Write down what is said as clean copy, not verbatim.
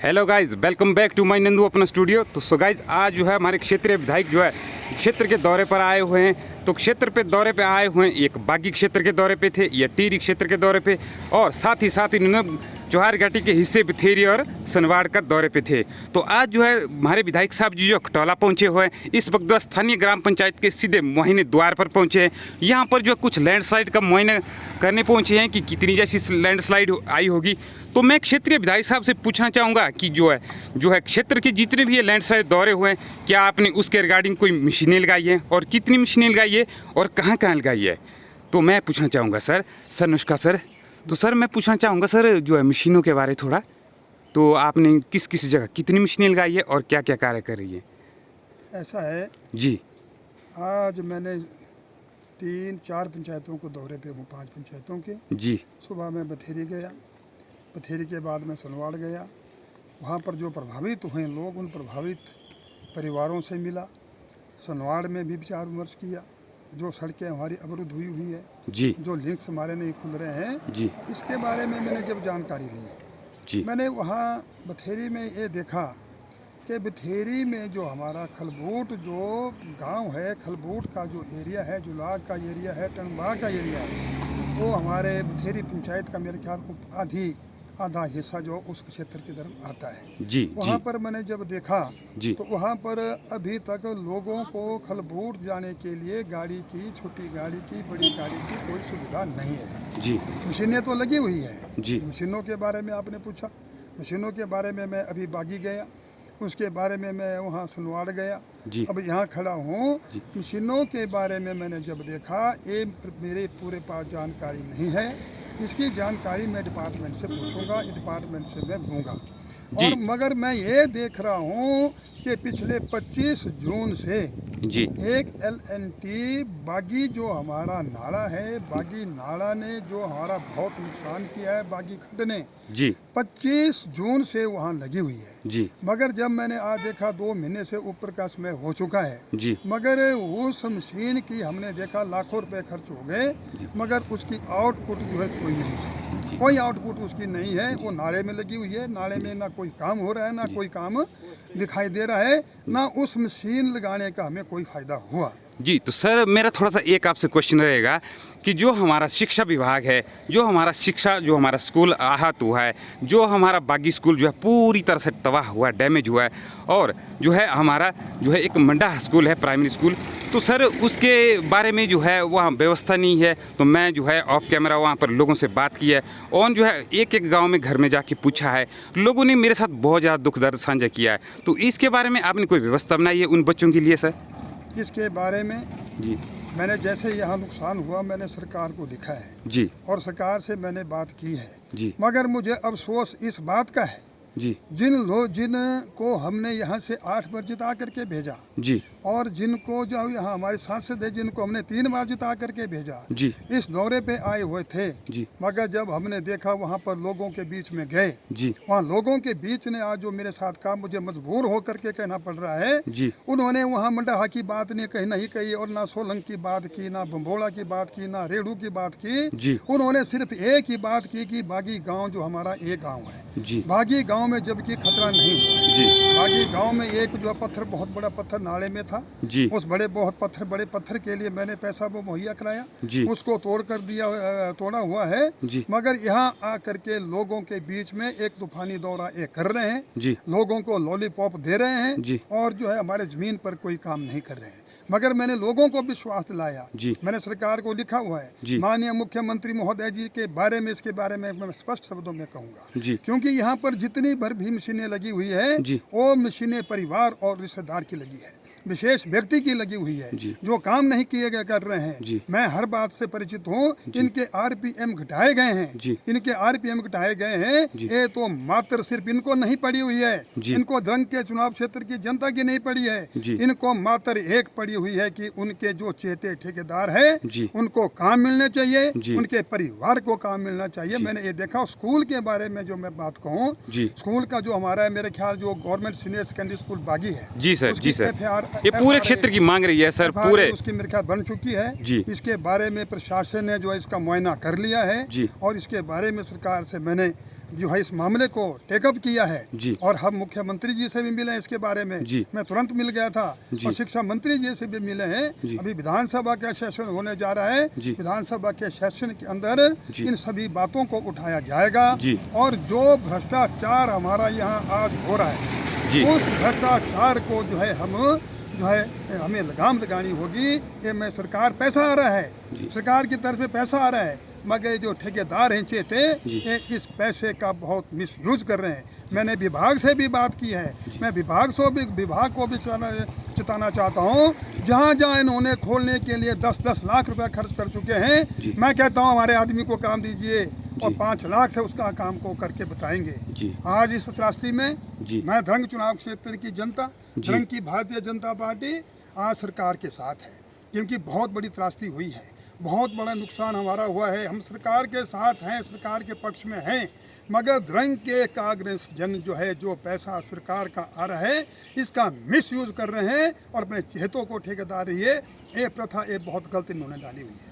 Hello guys, welcome back to my Nandu अपना studio. तो so guys, आज जो है हमारे क्षेत्रीय विधायक जो है क्षेत्र के दौरे पर आए हुए हैं। तो क्षेत्र पे दौरे पे आए हुए हैं, एक बागी क्षेत्र के दौरे पे थे, या टिहरी क्षेत्र के दौरे पे, और साथ ही इन्होंने चौहार घाटी के हिस्से बिथेरी और सनवाड़ का दौरे पे थे। तो आज जो है हमारे विधायक साहब जी जो खटौला पहुंचे हुए हैं, इस वक्त जो स्थानीय ग्राम पंचायत के सीधे मुआयने द्वार पर पहुंचे हैं। यहाँ पर जो कुछ लैंडस्लाइड का मुआयना करने पहुंचे हैं कि कितनी जैसी लैंडस्लाइड आई होगी। तो मैं क्षेत्रीय विधायक साहब से पूछना चाहूँगा कि जो है क्षेत्र के जितने भी ये लैंडस्लाइड दौरे हुए हैं, क्या आपने उसके रिगार्डिंग कोई मशीनें लगाई हैं, और कितनी मशीनें लगाई है, और कहाँ कहाँ लगाई है। तो मैं पूछना चाहूँगा सर नमस्कार सर। तो सर मैं पूछना चाहूँगा सर जो है मशीनों के बारे थोड़ा, तो आपने किस किस जगह कितनी मशीनें लगाई है और क्या क्या कार्य कर रही है। ऐसा है जी, आज मैंने 3-4 पंचायतों को दौरे पे हूँ, 5 पंचायतों के। जी, सुबह मैं बथेरी गया, बथेरी के बाद मैं सनवाड़ गया। वहाँ पर जो प्रभावित हुए लोग, उन प्रभावित परिवारों से मिला। सनवाड़ में भी विचार विमर्श किया। जो सड़कें हमारी अवरुद्ध हुई है, जी, जो लिंक्स हमारे नहीं खुल रहे हैं, जी, इसके बारे में मैंने जब जानकारी ली, जी, मैंने वहाँ बथेरी में ये देखा कि बथेरी में जो हमारा खलबूट जो गांव है, खलबूट का जो एरिया है, जुलाग का एरिया है, टनबाग का एरिया है, वो हमारे बथेरी पंचायत का मेरे ख्याल आधा हिस्सा जो उस क्षेत्र की तरफ आता है। जी, वहाँ पर मैंने जब देखा जी, तो वहाँ पर अभी तक लोगों को खलबूट जाने के लिए गाड़ी की, छोटी गाड़ी की, बड़ी गाड़ी की कोई सुविधा नहीं है। जी, मशीनें तो लगी हुई है। जी, मशीनों के बारे में आपने पूछा, मशीनों के बारे में मैं अभी बागी गया, उसके बारे में मैं वहाँ सनवाड़ गया, जी, अब यहाँ खड़ा हूँ। जी। मशीनों के बारे में मैंने जब देखा, ये मेरे पूरे पास जानकारी नहीं है। इसकी जानकारी मैं डिपार्टमेंट से पूछूंगा, डिपार्टमेंट से मैं लूँगा। और मगर मैं ये देख रहा हूँ कि पिछले 25 जून से जी, एक LNT बागी जो हमारा नाला है, बागी नाला ने जो हमारा बहुत नुकसान किया है, बागी खड्ड ने, जी, 25 जून से वहाँ लगी हुई है। जी, मगर जब मैंने आज देखा 2 महीने से ऊपर का समय हो चुका है, जी, मगर उस मशीन की हमने देखा लाखों रुपए खर्च हो गए, मगर उसकी आउटपुट जो है कोई नहीं है, कोई आउटपुट उसकी नहीं है। वो नाले में लगी हुई है, नाले में ना कोई काम हो रहा है, ना कोई काम दिखाई दे रहा है, ना उस मशीन लगाने का हमें कोई फायदा हुआ। जी। तो सर मेरा थोड़ा सा एक आपसे क्वेश्चन रहेगा कि जो हमारा शिक्षा विभाग है, जो हमारा स्कूल आहत हुआ है, जो हमारा बागी स्कूल जो है पूरी तरह से तबाह हुआ, डैमेज हुआ है, और जो है हमारा जो है एक मंडा स्कूल है, प्राइमरी स्कूल, तो सर उसके बारे में जो है वहाँ व्यवस्था नहीं है। तो मैं जो है ऑफ कैमरा वहाँ पर लोगों से बात की है, और जो है एक गांव में घर में जाके पूछा है, लोगों ने मेरे साथ बहुत ज़्यादा दुख दर्द साझा किया है। तो इसके बारे में आपने कोई व्यवस्था बनाई है उन बच्चों के लिए सर? इसके बारे में जी, मैंने जैसे यहाँ नुकसान हुआ, मैंने सरकार को लिखा है, जी, और सरकार से मैंने बात की है, जी, मगर मुझे अफसोस इस बात का है, जी, जिनको हमने यहाँ से 8 बार जिता करके भेजा, जी, और जिनको जो यहाँ हमारे सांसद है, जिनको हमने 3 बार जिता करके भेजा, जी, इस दौरे पे आए हुए थे, जी, मगर जब हमने देखा वहाँ पर लोगों के बीच में गए, जी, वहाँ लोगों के बीच ने आज जो मेरे साथ काम मुझे मजबूर होकर के कहना पड़ रहा है, जी, उन्होंने वहाँ मंडहा की बात नहीं कही, और ना सोलंग की बात की, ना बम्बोला की बात की, ना रेड़ू की बात की। जी, उन्होंने सिर्फ एक ही बात की कि बागी गांव जो हमारा एक गांव है, जी, बागी गांव में जबकि खतरा नहीं हुआ है। जी, बागी गांव में एक जो पत्थर, बहुत बड़ा पत्थर नाले में था, जी, उस बड़े पत्थर के लिए मैंने पैसा वो मुहैया कराया, जी, उसको तोड़ा हुआ है। जी, मगर यहाँ आकर के लोगों के बीच में एक तूफानी दौरा कर रहे हैं, जी, लोगों को लॉलीपॉप दे रहे हैं, जी, और जो है हमारे जमीन पर कोई काम नहीं कर रहे हैं। मगर मैंने लोगों को विश्वास दिलाया, जी, मैंने सरकार को लिखा हुआ जी, है, माननीय मुख्यमंत्री महोदय जी के बारे में, इसके बारे में मैं स्पष्ट शब्दों में कहूँगा, जी, क्योंकि यहाँ पर जितनी भर भी मशीनें लगी हुई है, जी, वो मशीनें परिवार और रिश्तेदार की लगी है, विशेष व्यक्ति की लगी हुई है, जी, जो काम नहीं किए गए कर रहे हैं। जी, मैं हर बात से परिचित हूँ। इनके RPM घटाए गए हैं, जी, इनके RPM घटाए गए हैं। जी, ये तो मात्र सिर्फ इनको नहीं पड़ी हुई है, जी, इनको रंग के चुनाव क्षेत्र की जनता की नहीं पड़ी है, जी, इनको मात्र एक पड़ी हुई है कि उनके जो चेते ठेकेदार है, जी, उनको काम मिलने चाहिए, जी, उनके परिवार को काम मिलना चाहिए। मैंने ये देखा। स्कूल के बारे में जो मैं बात कहूँ, जी, स्कूल का जो हमारा है, मेरे ख्याल जो गवर्नमेंट सीनियर सेकेंडरी स्कूल बागी है, जी सर, जी सर, FAR ये पूरे क्षेत्र की मांग रही है सर, पूरे उसकी मेरे ख्याल बन चुकी है। जी, इसके बारे में प्रशासन ने जो है इसका मुआयना कर लिया है, जी, और इसके बारे में सरकार से मैंने जो है इस मामले को टेकअप किया है जी। और हम मुख्यमंत्री जी से भी मिले इसके बारे में जी। मैं तुरंत मिल गया था जी। और शिक्षा मंत्री जी से भी मिले हैं। जी। अभी विधानसभा का सेशन होने जा रहा है, जी। विधानसभा के सेशन के अंदर जी। इन सभी बातों को उठाया जाएगा जी। और जो भ्रष्टाचार हमारा यहाँ आज हो रहा है जी। उस भ्रष्टाचार को जो है हमें लगाम लगानी होगी। ये में सरकार पैसा आ रहा है, सरकार की तरफ से पैसा आ रहा है, मगर जो ठेकेदार हैं चेते ये इस पैसे का बहुत मिसयूज कर रहे हैं। मैंने विभाग से भी बात की है, मैं विभाग को भी चेताना चाहता हूँ। जहाँ जहाँ इन्होंने खोलने के लिए 10-10 लाख रुपए खर्च कर चुके हैं, मैं कहता हूँ हमारे आदमी को काम दीजिए और 5 लाख से उसका काम को करके बताएंगे। आज इस त्रासदी में मैं धरंग चुनाव क्षेत्र की जनता, धरंग की भारतीय जनता पार्टी आज सरकार के साथ है, क्योंकि बहुत बड़ी त्रासदी हुई है, बहुत बड़ा नुकसान हमारा हुआ है। हम सरकार के साथ हैं, सरकार के पक्ष में हैं, मगर धरंग के कांग्रेस जन जो है जो पैसा सरकार का आ रहा है इसका मिसयूज कर रहे हैं और अपने चेहतों को ठेकेदार ये प्रथा ये बहुत गलत इन्होंने डाली हुई है।